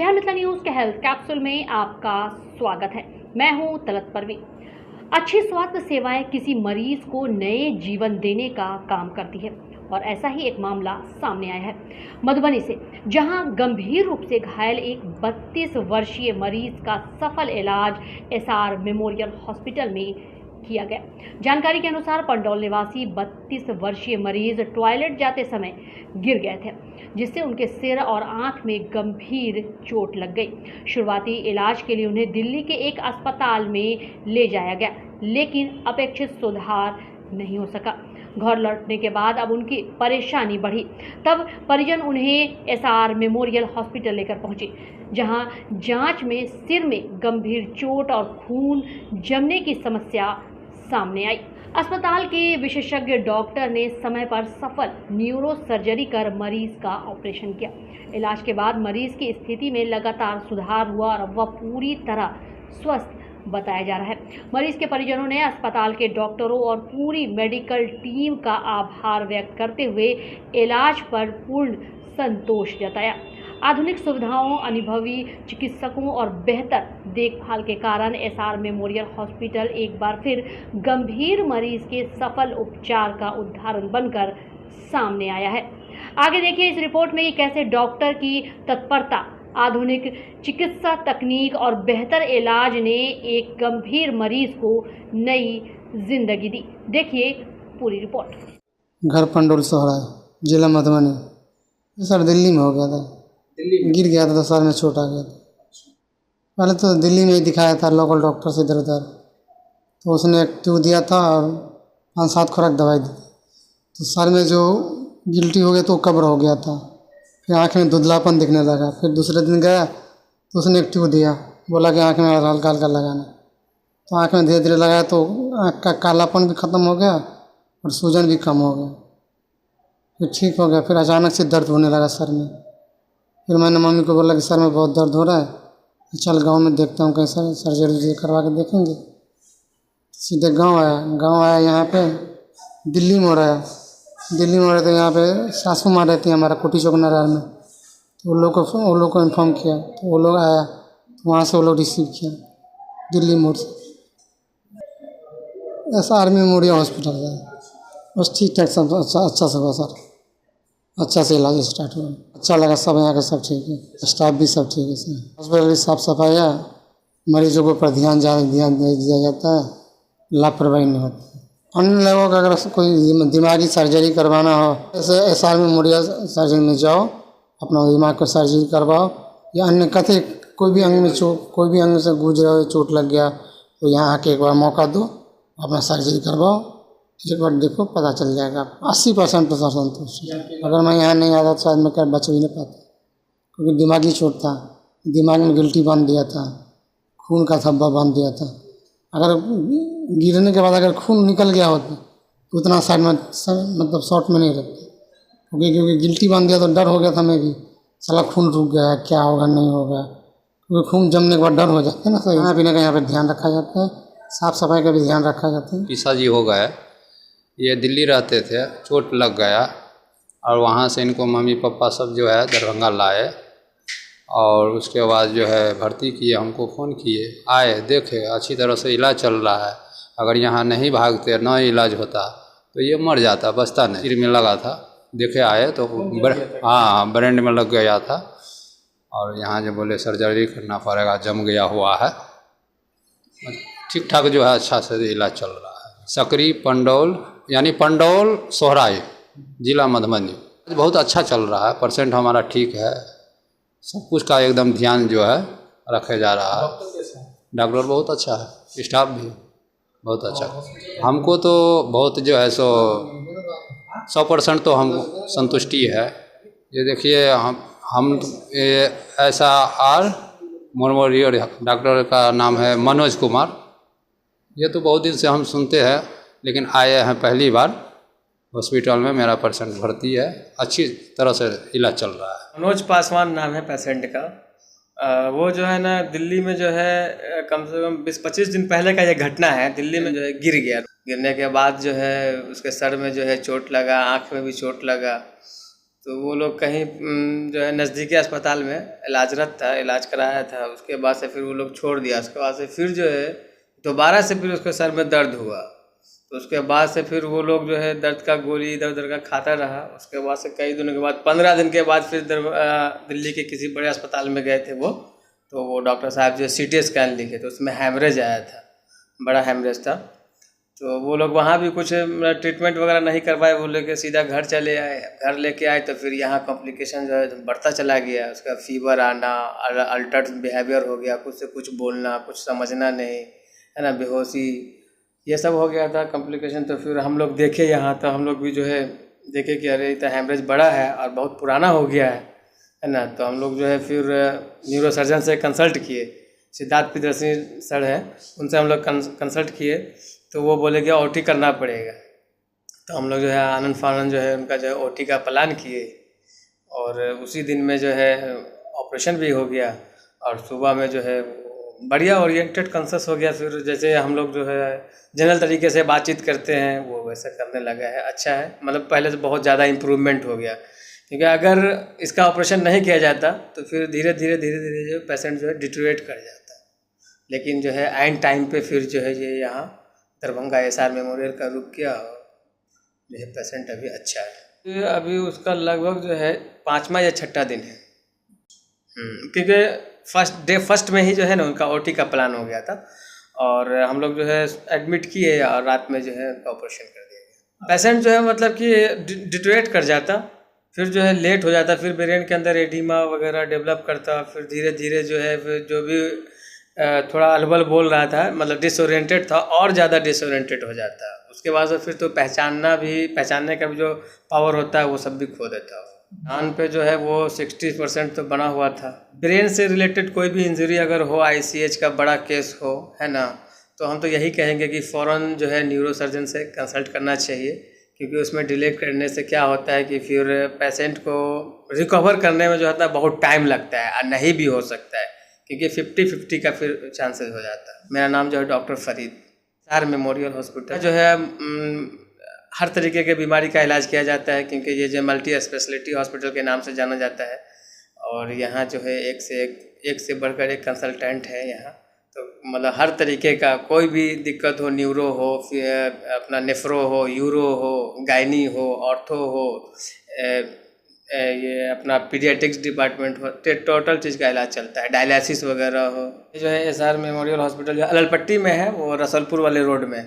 बिहार मित्र news के health capsule में आपका स्वागत है। मैं हूं तलत परवीन। अच्छी स्वास्थ्य सेवाएं किसी मरीज को नए जीवन देने का काम करती है और ऐसा ही एक मामला सामने आया है मधुबनी से, जहां गंभीर रूप से घायल एक 32 वर्षीय मरीज का सफल इलाज एसआर मेमोरियल हॉस्पिटल में किया गया। जानकारी के अनुसार पंडौल निवासी 32 वर्षीय मरीज टॉयलेट जाते समय गिर गए थे, जिससे उनके सिर और आंख में गंभीर चोट लग गई। शुरुआती इलाज के लिए उन्हें दिल्ली के एक अस्पताल में ले जाया गया, लेकिन अपेक्षित सुधार नहीं हो सका। घर लौटने के बाद अब उनकी परेशानी बढ़ी। तब परिजन उन्हें एसआर मेमोरियल हॉस्पिटल लेकर पहुंचे, जहां जांच में सिर में गंभीर चोट और खून जमने की समस्या सामने आई। अस्पताल के विशेषज्ञ डॉक्टर ने समय पर सफल न्यूरो सर्जरी कर मरीज का ऑपरेशन किया। इलाज के बाद मरीज की स्थिति में लगातार सुधार हुआ और अब वह पूरी तरह स्वस्थ बताया जा रहा है। मरीज के परिजनों ने अस्पताल के डॉक्टरों और पूरी मेडिकल टीम का आभार व्यक्त करते हुए इलाज पर पूर्ण संतोष जताया। आधुनिक सुविधाओं, अनुभवी चिकित्सकों और बेहतर देखभाल के कारण एसआर मेमोरियल हॉस्पिटल एक बार फिर गंभीर मरीज के सफल उपचार का उदाहरण बनकर सामने आया है। आगे देखिए इस रिपोर्ट में कि कैसे डॉक्टर की तत्परता, आधुनिक चिकित्सा तकनीक और बेहतर इलाज ने एक गंभीर मरीज को नई जिंदगी दी। देखिए पूरी रिपोर्ट। घर पंडोल सोहरा, जिला मधुबनी। सर दिल्ली में हो गया था, गिर गया था तो सर में चोट आ गया था। पहले तो दिल्ली में ही दिखाया था लोकल डॉक्टर से इधर उधर, तो उसने एक ट्यूब दिया था और 5-7 खुराक दवाई दी। तो सर में जो गिल्टी हो गया तो कब्र हो गया था। फिर आँख में धुंधलापन दिखने लगा। फिर दूसरे दिन गया तो उसने एक ट्यूब दिया, बोला कि आँख में हल्का हल्का लगाना। तो आँख में धीरे धीरे लगाया तो आँख का कालापन भी ख़त्म हो गया और सूजन भी कम हो गया। फिर ठीक हो गया। फिर अचानक से दर्द होने लगा सर में। फिर मैंने मम्मी को बोला कि सर में बहुत दर्द हो रहा है, चल गांव में देखता हूँ, कहीं सर्जरी करवा के देखेंगे। सीधे गांव आया यहाँ पे दिल्ली में हो रहा है। दिल्ली में हो रहा तो यहाँ पे सासू माँ रहती है हमारा कोठी चौक नरार में। तो वो लोग को इन्फॉर्म किया तो वो लोग आया, तो वहाँ से वो लोग रिसीव किया दिल्ली मोड़ से। एसआर मेमोरियल हॉस्पिटल है, बस ठीक ठाक सब अच्छा सब है सर, अच्छा से इलाज स्टार्ट हुआ। अच्छा लगा, सब यहाँ का सब ठीक है, स्टाफ भी सब ठीक है सर। हॉस्पिटल की साफ सफाई है, मरीजों के ऊपर ध्यान दिया जाता है, लापरवाही नहीं होती। अन्य लोगों का अगर कोई दिमागी सर्जरी करवाना हो, जैसे एसआर मेमोरियल सर्जरी में जाओ, अपना दिमाग को सर्जरी करवाओ, या अन्य कथे कोई भी अंग से गुजरा हो, चोट लग गया तो यहाँ आके एक बार मौका दो, अपना सर्जरी करवाओ, एक बार देखो, पता चल जाएगा। 80% तो सर संतुष्ट है। अगर मैं यहाँ नहीं आता तो शायद मैं बच भी नहीं पाता, क्योंकि दिमागी चोट था, दिमाग में गिल्टी बांध दिया था, खून का धब्बा बांध दिया था। अगर गिरने के बाद अगर खून निकल गया होता तो उतना साइड में मतलब शॉर्ट में नहीं रहता, क्योंकि गिल्टी बांध दिया तो डर हो गया था मैं भी, साला खून रुक गया, क्या होगा नहीं होगा, क्योंकि खून जमने के बाद डर हो जाता है ना। सही खाना पीने का यहाँ पर ध्यान रखा जाता है, साफ़ सफाई का भी ध्यान रखा जाता है। पिताजी हो गए, ये दिल्ली रहते थे, चोट लग गया और वहाँ से इनको मम्मी पापा सब जो है दरभंगा लाए और उसके बाद जो है भर्ती किए, हमको फ़ोन किए, आए, देखे अच्छी तरह से इलाज चल रहा है। अगर यहाँ नहीं भागते, ना इलाज होता तो ये मर जाता, बचता नहीं। सिर में लगा था, देखे आए तो हाँ ब्रेन में लग गया था और यहाँ जो बोले सर्जरी करना पड़ेगा, जम गया हुआ है। ठीक ठाक जो है अच्छा से इलाज चल रहा है। सकरी पंडौल यानी पंडौल सोहराई, जिला मधुबनी। बहुत अच्छा चल रहा है, पेशेंट हमारा ठीक है, सब कुछ का एकदम ध्यान जो है रखे जा रहा है। डॉक्टर बहुत अच्छा है, स्टाफ भी बहुत अच्छा। हमको तो बहुत जो है 100% तो हमको संतुष्टि है। ये देखिए हम ऐसा आर मेमोरियल डॉक्टर का नाम है मनोज कुमार। ये तो बहुत दिन से हम सुनते हैं, लेकिन आए हैं पहली बार हॉस्पिटल में। मेरा पेशेंट भर्ती है, अच्छी तरह से इलाज चल रहा है। मनोज पासवान नाम है पेशेंट का। वो जो है ना दिल्ली में जो है कम से कम 20-25 दिन पहले का ये घटना है। दिल्ली में जो है गिर गया, गिरने के बाद जो है उसके सर में जो है चोट लगा, आँख में भी चोट लगा तो वो लोग कहीं जो है नज़दीकी अस्पताल में इलाजरत था, इलाज कराया था। उसके बाद से फिर वो लोग छोड़ दिया। उसके बाद से फिर जो है दोबारा से फिर उसके सर में दर्द हुआ। तो उसके बाद से फिर वो लोग जो है दर्द का गोली इधर उधर का खाता रहा। उसके बाद से कई दिनों के बाद 15 दिन के बाद फिर दिल्ली के किसी बड़े अस्पताल में गए थे वो। तो वो डॉक्टर साहब जो CT स्कैन लिखे तो उसमें हैमरेज आया था, बड़ा हैमरेज था। तो वो लोग वहाँ भी कुछ ट्रीटमेंट वगैरह नहीं करवाए, वो लेके सीधा घर चले आए। घर लेके आए तो फिर यहाँ कॉम्प्लिकेशन जो है बढ़ता चला गया। उसका फीवर आना, अल्टर्ड बिहेवियर हो गया, कुछ से कुछ बोलना, कुछ समझना नहीं, है ना, बेहोशी, ये सब हो गया था कॉम्प्लिकेशन। तो फिर हम लोग देखे यहाँ, तो हम लोग भी जो है देखे कि अरे तो हैमरेज बड़ा है और बहुत पुराना हो गया है ना। तो हम लोग जो है फिर न्यूरोसर्जन से कंसल्ट किए, सिद्धार्थ प्रियदर्शी सर है, उनसे हम लोग कंसल्ट किए। तो वो बोले कि OT करना पड़ेगा। तो हम लोग जो है आनंद फानंद जो है उनका जो है OT का प्लान किए और उसी दिन में जो है ऑपरेशन भी हो गया। और सुबह में जो है बढ़िया ओरिएंटेड कॉन्शस हो गया। फिर जैसे हम लोग जो है जनरल तरीके से बातचीत करते हैं वो वैसा करने लगा है। अच्छा है, मतलब पहले से बहुत ज़्यादा इम्प्रूवमेंट हो गया। क्योंकि अगर इसका ऑपरेशन नहीं किया जाता तो फिर धीरे धीरे जो पेशेंट जो है डिटेरियोरेट कर जाता। लेकिन जो है एंड टाइम पे फिर जो है ये यहाँ दरभंगा SR मेमोरियल का रुक किया और जो है पेशेंट अभी अच्छा है। ये अभी उसका लगभग जो है 5वां या 6ठा दिन है। क्योंकि फर्स्ट में ही जो है ना उनका OT का प्लान हो गया था और हम लोग जो है एडमिट किए और रात में जो है उनका ऑपरेशन कर दिया गया। पेशेंट जो है मतलब कि डिटेरियोरेट कर जाता, फिर जो है लेट हो जाता, फिर ब्रेन के अंदर एडिमा वगैरह डेवलप करता, फिर धीरे धीरे जो है फिर जो भी थोड़ा अलबल बोल रहा था, मतलब डिसोरिएंटेड था, और ज़्यादा डिसोरिएंटेड हो जाता। उसके बाद फिर तो पहचानने का भी जो पावर होता है वो सब भी खो देता। कान पे जो है वो 60% तो बना हुआ था। ब्रेन से रिलेटेड कोई भी इंजरी अगर हो, ICH का बड़ा केस हो, है ना, तो हम तो यही कहेंगे कि फ़ौरन जो है न्यूरोसर्जन से कंसल्ट करना चाहिए। क्योंकि उसमें डिले करने से क्या होता है कि फिर पेशेंट को रिकवर करने में जो होता है बहुत टाइम लगता है और नहीं भी हो सकता है, क्योंकि 50-50 का फिर चांसेस हो जाता है। मेरा नाम जो है doctor Farid, SR memorial hospital जो है हर तरीके के बीमारी का इलाज किया जाता है। क्योंकि ये जो मल्टी स्पेशलिटी हॉस्पिटल के नाम से जाना जाता है और यहाँ जो है एक से बढ़कर एक कंसल्टेंट है यहाँ। तो मतलब हर तरीके का कोई भी दिक्कत हो, न्यूरो हो, फिर अपना नेफ्रो हो, यूरो हो, गायनी हो, ऑर्थो हो, ये अपना पीडियाट्रिक्स डिपार्टमेंट हो, टोटल चीज़ का इलाज चलता है, डायलिसिस वगैरह हो। ये जो है SR मेमोरियल हॉस्पिटल जो अललपट्टी में है, वो रसलपुर वाले रोड में।